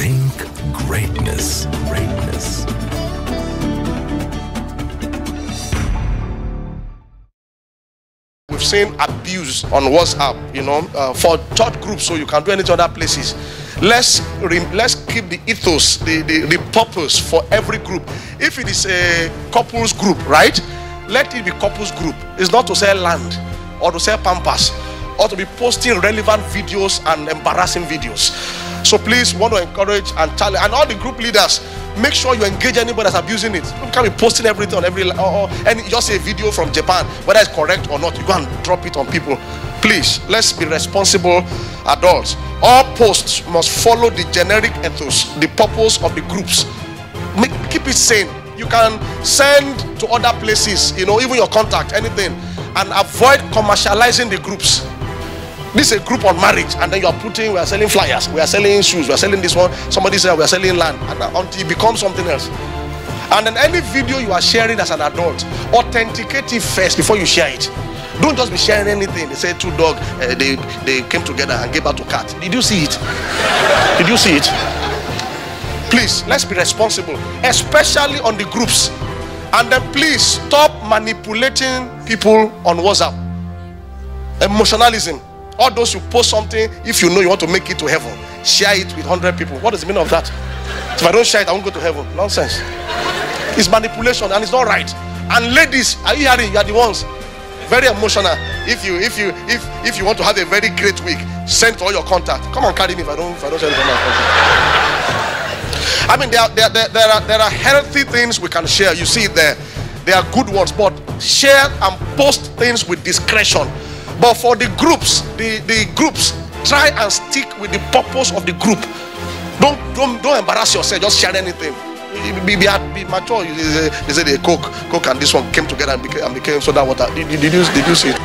Think greatness. Greatness. We've seen abuse on WhatsApp, for third groups, so you can do anything other places. Let's keep the ethos, the purpose for every group. If it is a couples group, right? Let it be couples group. It's not to sell land or to sell pampers or to be posting relevant videos and embarrassing videos. So please, want to encourage and challenge, and all the group leaders, make sure you engage anybody that's abusing it. You can't be posting everything on every and just a video from Japan, whether it's correct or not. You go and drop it on people. Please, let's be responsible adults. All posts must follow the generic ethos, the purpose of the groups. Keep it sane. You can send to other places, even your contact, anything, and avoid commercializing the groups. This is a group on marriage, and then you are putting, we are selling flyers, we are selling shoes, we are selling this one, somebody said we are selling land, and until it becomes something else. And then any video you are sharing as an adult, authenticate it first before you share it. Don't just be sharing anything. They say two dogs, they came together and gave birth to cat. Did you see it? Did you see it? Please, let's be responsible, especially on the groups. And then please stop manipulating people on WhatsApp. Emotionalism. All those who post something, if you know you want to make it to heaven, share it with 100 people. What is the meaning of that? If I don't share it, I won't go to heaven. Nonsense. It's manipulation and it's not right. And ladies, are you hearing? You are the ones very emotional. If you want to have a very great week, send to all your contact. Come and carry me if I don't send it to my contact. I mean, there are healthy things we can share. You see it there. There are good ones, but share and post things with discretion. But for the groups, the groups, try and stick with the purpose of the group. Don't embarrass yourself. Just share anything. Be mature. They say the Coke and this one came together and became soda water. Did you see it?